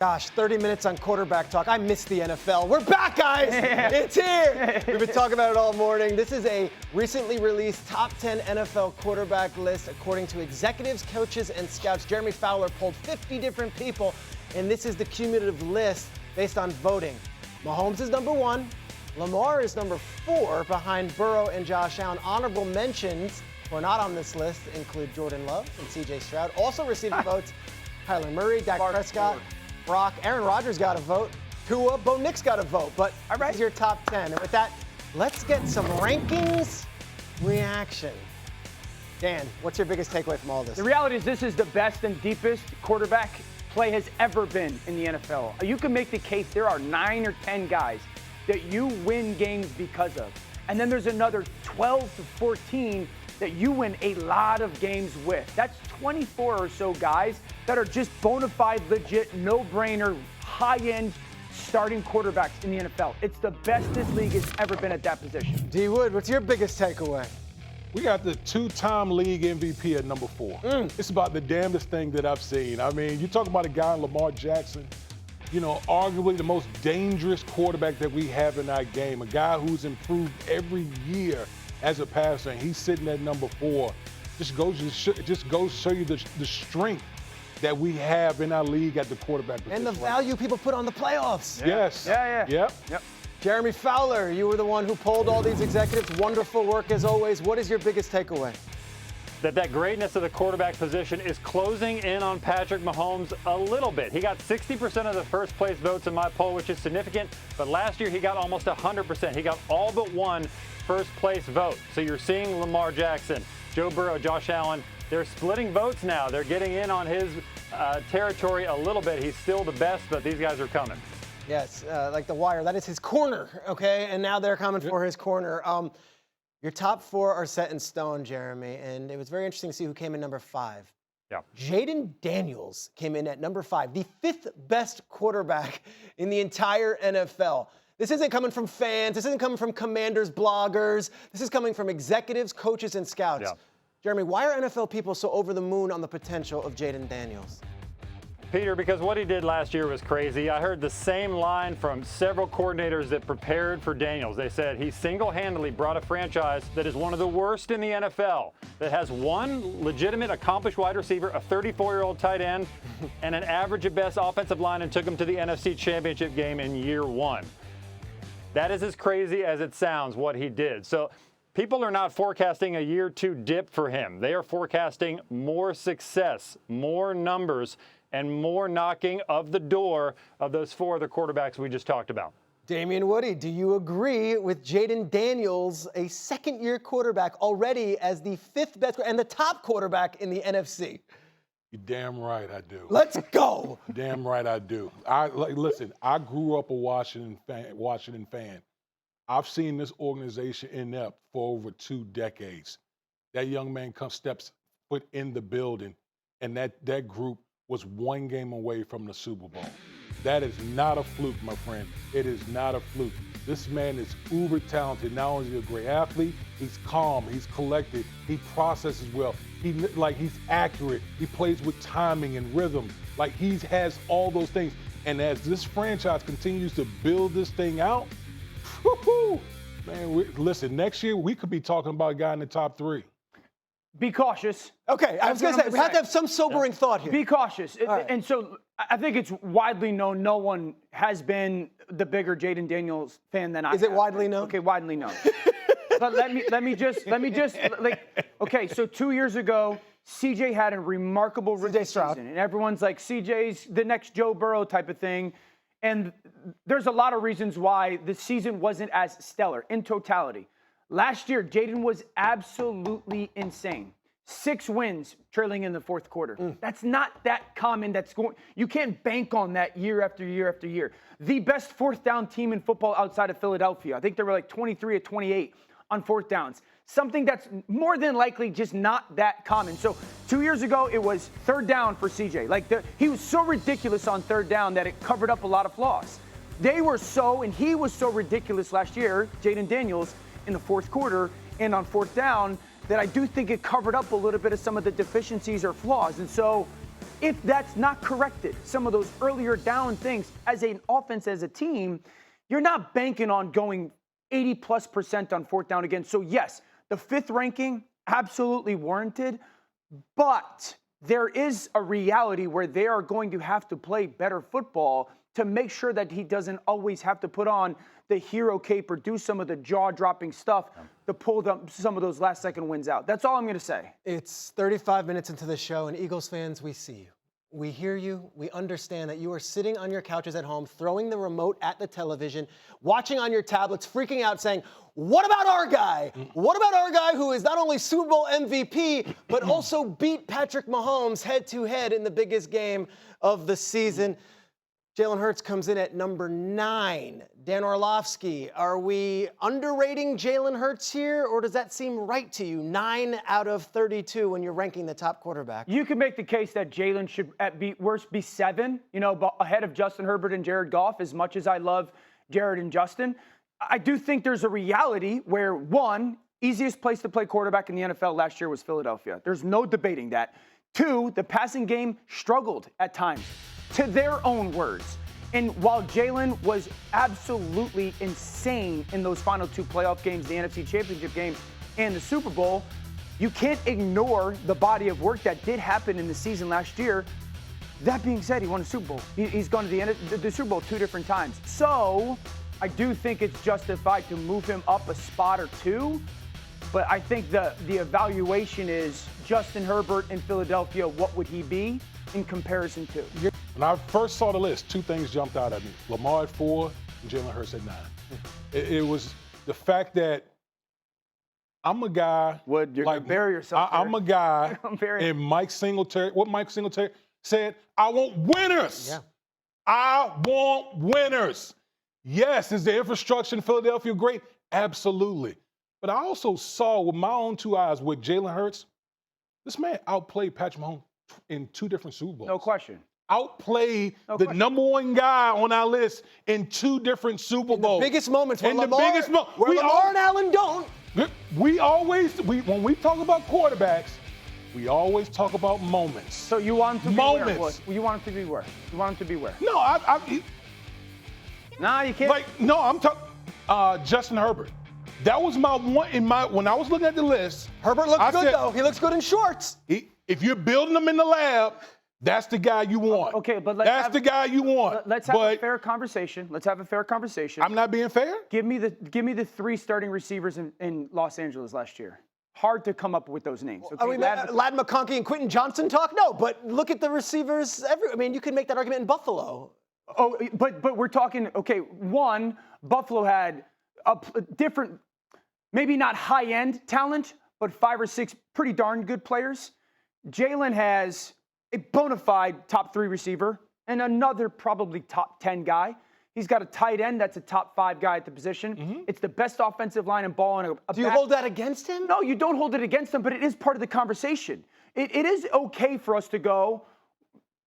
Gosh, 30 minutes on quarterback talk. I miss the NFL. We're back, guys. It's here. We've been talking about it all morning. This is a recently released top 10 NFL quarterback list according to executives, coaches, and scouts. Jeremy Fowler polled 50 different people, and this is the cumulative list based on voting. Mahomes is number 1. Lamar is number 4 behind Burrow and Josh Allen. Honorable mentions who are not on this list include Jordan Love and C.J. Stroud. Also receiving votes, Kyler Murray, Dak Prescott, Brock, Aaron Rodgers got a vote. Tua, Bo Nix got a vote. But this is your top 10. And with that, let's get some rankings reaction. Dan, what's your biggest takeaway from all this? The reality is this is the best and deepest quarterback play has ever been in the NFL. You can make the case there are 9 or 10 guys that you win games because of. And then there's another 12 to 14 that you win a lot of games with. That's 24 or so guys that are just bona fide, legit, no-brainer, high-end starting quarterbacks in the NFL. It's the best this league has ever been at that position. D. Wood, what's your biggest takeaway? We got the 2-time league MVP at number 4. It's about the damnedest thing that I've seen. I mean, you talk about a guy, Lamar Jackson, you know, arguably the most dangerous quarterback that we have in our game, a guy who's improved every year as a passer, and he's sitting at number 4. Just goes to show you the strength that we have in our league at the quarterback position. And the value people put on the playoffs. Yes. Yep. Jeremy Fowler, you were the one who polled all these executives. Wonderful work as always. What is your biggest takeaway? That greatness of the quarterback position is closing in on Patrick Mahomes a little bit. He got 60% of the first place votes in my poll, which is significant. But last year he got almost 100%. He got all but one first place vote. So you're seeing Lamar Jackson, Joe Burrow, Josh Allen. They're splitting votes now. They're getting in on his territory a little bit. He's still the best, but these guys are coming. Yes, like The Wire. That is his corner, okay? And now they're coming for his corner. Your top 4 are set in stone, Jeremy, and it was very interesting to see who came in number 5. Yeah. Jayden Daniels came in at number 5, the 5th best quarterback in the entire NFL. This isn't coming from fans. This isn't coming from Commanders bloggers. This is coming from executives, coaches, and scouts. Yeah. Jeremy, why are NFL people so over the moon on the potential of Jayden Daniels? Peter, because what he did last year was crazy. I heard the same line from several coordinators that prepared for Daniels. They said he single-handedly brought a franchise that is one of the worst in the NFL, that has one legitimate, accomplished wide receiver, a 34-year-old tight end, and an average at best offensive line, and took him to the NFC Championship game in year 1. That is as crazy as it sounds, what he did. So people are not forecasting a year 2 dip for him. They are forecasting more success, more numbers, and more knocking of the door of those 4 other quarterbacks we just talked about. Damien Woody, do you agree with Jayden Daniels, a second-year quarterback already as the 5th best and the top quarterback in the NFC? You're damn right I do. Let's go. Damn right I do. Listen, I grew up a Washington fan. I've seen this organization inept for over 2 decades. That young man steps foot in the building, and that group was 1 game away from the Super Bowl. That is not a fluke, my friend. It is not a fluke. This man is uber talented. Not only is he a great athlete, he's calm, he's collected, he processes well, he's accurate, he plays with timing and rhythm. Like, he has all those things. And as this franchise continues to build this thing out, man, listen, next year we could be talking about a guy in the top 3. Be cautious. Okay, I was going to say, we have to have some sobering thought here. Be cautious. Right. And so I think it's widely known no one has been the bigger Jayden Daniels fan than I am. Is it widely known? Okay, widely known. But let me just okay, so 2 years ago, CJ had a remarkable rookie season. And everyone's like, CJ's the next Joe Burrow type of thing. And there's a lot of reasons why the season wasn't as stellar in totality. Last year, Jayden was absolutely insane. 6 wins trailing in the 4th quarter. That's not that common. You can't bank on that year after year after year. The best 4th down team in football outside of Philadelphia. I think they were like 23 or 28 on 4th downs. Something that's more than likely just not that common. So 2 years ago, it was 3rd down for CJ. He was so ridiculous on 3rd down that it covered up a lot of flaws. He was so ridiculous last year, Jayden Daniels, in the 4th quarter and on 4th down, that I do think it covered up a little bit of some of the deficiencies or flaws. And so if that's not corrected, some of those earlier down things as an offense, as a team, you're not banking on going 80+% on 4th down again. So yes, the 5th ranking, absolutely warranted, but there is a reality where they are going to have to play better football to make sure that he doesn't always have to put on the hero cape or do some of the jaw-dropping stuff to pull some of those last-second wins out. That's all I'm going to say. It's 35 minutes into the show, and Eagles fans, we see you. We hear you. We understand that you are sitting on your couches at home, throwing the remote at the television, watching on your tablets, freaking out, saying, what about our guy? What about our guy who is not only Super Bowl MVP, but also beat Patrick Mahomes head-to-head in the biggest game of the season? Jalen Hurts comes in at number 9. Dan Orlovsky, are we underrating Jalen Hurts here, or does that seem right to you? 9 out of 32 when you're ranking the top quarterback. You can make the case that Jalen should at worst be 7, but ahead of Justin Herbert and Jared Goff, as much as I love Jared and Justin. I do think there's a reality where, one, easiest place to play quarterback in the NFL last year was Philadelphia. There's no debating that. 2, the passing game struggled at times, to their own words. And while Jalen was absolutely insane in those final 2 playoff games, the NFC Championship game and the Super Bowl, you can't ignore the body of work that did happen in the season last year. That being said, he won a Super Bowl. He's gone to the Super Bowl 2 different times. So I do think it's justified to move him up a spot or 2. But I think the evaluation is Justin Herbert in Philadelphia, what would he be in comparison to? When I first saw the list, 2 things jumped out at me. Lamar at 4 and Jalen Hurts at 9. It was the fact that I'm a guy. Wood, you're going to bury yourself. I'm a guy in Mike Singletary. What Mike Singletary said, I want winners. Yeah. I want winners. Yes, is the infrastructure in Philadelphia great? Absolutely. But I also saw with my own 2 eyes with Jalen Hurts, this man outplayed Patrick Mahomes in 2 different Super Bowls. No question. Outplayed the number 1 guy on our list in 2 different Super Bowls. The biggest moments where Lamar and Allen don't. When we talk about quarterbacks, we always talk about moments. So you want him to be moments. where? You want him to be where? You want him to be where? No, Nah, you can't. I'm talking Justin Herbert. That was my one when I was looking at the list. Herbert looks good though. He looks good in shorts. If you're building them in the lab, that's the guy you want. Okay, but that's the guy you want. Let's have a fair conversation. Let's have a fair conversation. I'm not being fair. Give me the 3 starting receivers in Los Angeles last year. Hard to come up with those names. Okay? I mean, Ladd McConkey and Quentin Johnson talk? No, but look at the receivers. You can make that argument in Buffalo. Oh, but we're talking, okay, 1, Buffalo had a different, maybe not high-end talent, but 5 or 6 pretty darn good players. Jalen has a bona fide top 3 receiver and another probably top 10 guy. He's got a tight end that's a top 5 guy at the position. Mm-hmm. It's the best offensive line and ball. Do you hold that against him? No, you don't hold it against him, but it is part of the conversation. It is okay for us to go,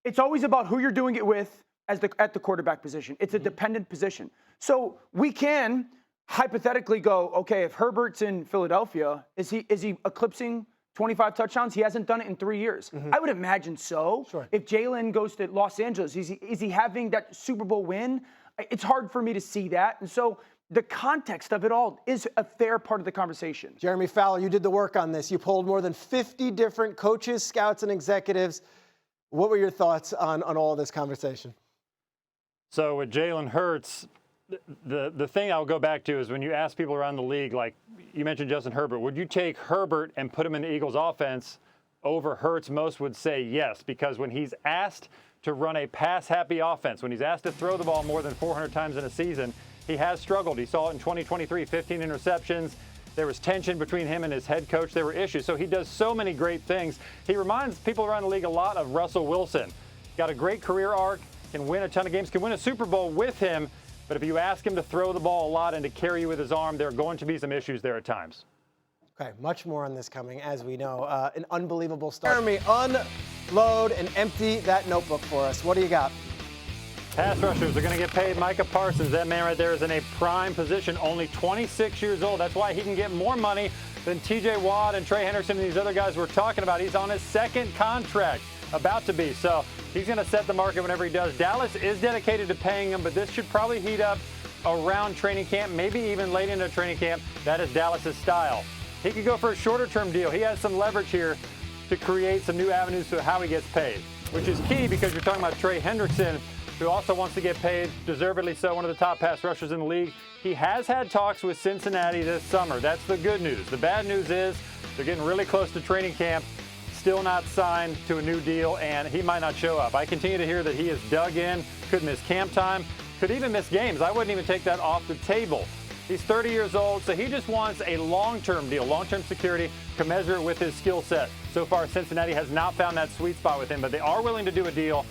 it's always about who you're doing it with at the quarterback position. It's a dependent position. So we can hypothetically go, okay, if Herbert's in Philadelphia, is he eclipsing 25 touchdowns? He hasn't done it in 3 years. I would imagine so. Sure. If Jalen goes to Los Angeles, is he having that Super Bowl win? It's hard for me to see that. And so the context of it all is a fair part of the conversation. Jeremy Fowler, you did the work on this. You polled more than 50 different coaches, scouts, and executives. What were your thoughts on all this conversation? So with Jalen Hurts, the thing I'll go back to is when you ask people around the league, like you mentioned Justin Herbert, would you take Herbert and put him in the Eagles offense over Hurts? Most would say yes, because when he's asked to run a pass-happy offense, when he's asked to throw the ball more than 400 times in a season, he has struggled. He saw it in 2023, 15 interceptions. There was tension between him and his head coach. There were issues. So he does so many great things. He reminds people around the league a lot of Russell Wilson. Got a great career arc, can win a ton of games, can win a Super Bowl with him. But if you ask him to throw the ball a lot and to carry you with his arm, there are going to be some issues there at times. Okay, much more on this coming, as we know. An unbelievable start. Jeremy, unload and empty that notebook for us. What do you got? Pass rushers are going to get paid. Micah Parsons, that man right there is in a prime position, only 26 years old. That's why he can get more money than T.J. Watt and Trey Henderson and these other guys we're talking about. He's on his 2nd contract. about to be. So he's going to set the market whenever he does. Dallas is dedicated to paying him, but this should probably heat up around training camp, maybe even late into training camp. That is Dallas's style. He could go for a shorter-term deal. He has some leverage here to create some new avenues to how he gets paid, which is key because you're talking about Trey Hendrickson, who also wants to get paid, deservedly so, one of the top pass rushers in the league. He has had talks with Cincinnati this summer. That's the good news. The bad news is they're getting really close to training camp, still not signed to a new deal, and he might not show up. I continue to hear that he is dug in, could miss camp time, could even miss games. I wouldn't even take that off the table. He's 30 years old, so he just wants a long-term deal, long-term security, commensurate with his skill set. So far, Cincinnati has not found that sweet spot with him, but they are willing to do a deal.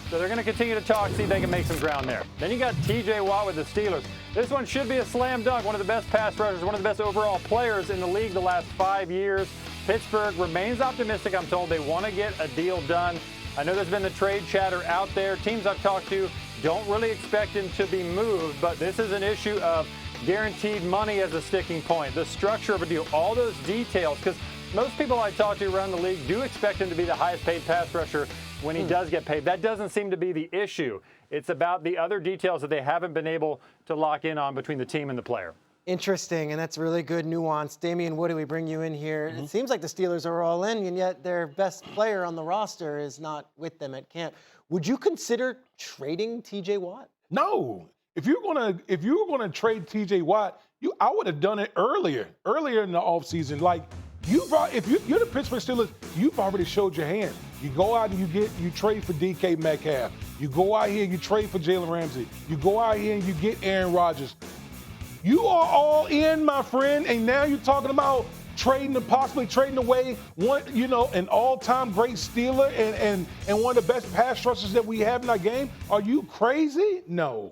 So they're going to continue to talk, see if they can make some ground there. Then you got T.J. Watt with the Steelers. This one should be a slam dunk. One of the best pass rushers, one of the best overall players in the league the last 5 years. Pittsburgh remains optimistic. I'm told they want to get a deal done. I know there's been the trade chatter out there. Teams I've talked to don't really expect him to be moved, but this is an issue of guaranteed money as a sticking point, the structure of a deal, all those details, because most people I talk to around the league do expect him to be the highest paid pass rusher when he does get paid. That doesn't seem to be the issue. It's about the other details that they haven't been able to lock in on between the team and the player. Interesting, and that's really good nuance. Damien Woody, we bring you in here. It seems like the Steelers are all in, and yet their best player on the roster is not with them at camp. Would you consider trading T.J. Watt? No. If you were gonna trade T.J. Watt, I would have done it earlier in the offseason. Like if you're the Pittsburgh Steelers, you've already showed your hand. You go out and you trade for DK Metcalf. You go out here and you trade for Jalen Ramsey. You go out here and you get Aaron Rodgers. You are all in, my friend, and now you're talking about possibly trading away an all-time great Steeler and one of the best pass rushers that we have in our game. Are you crazy? No.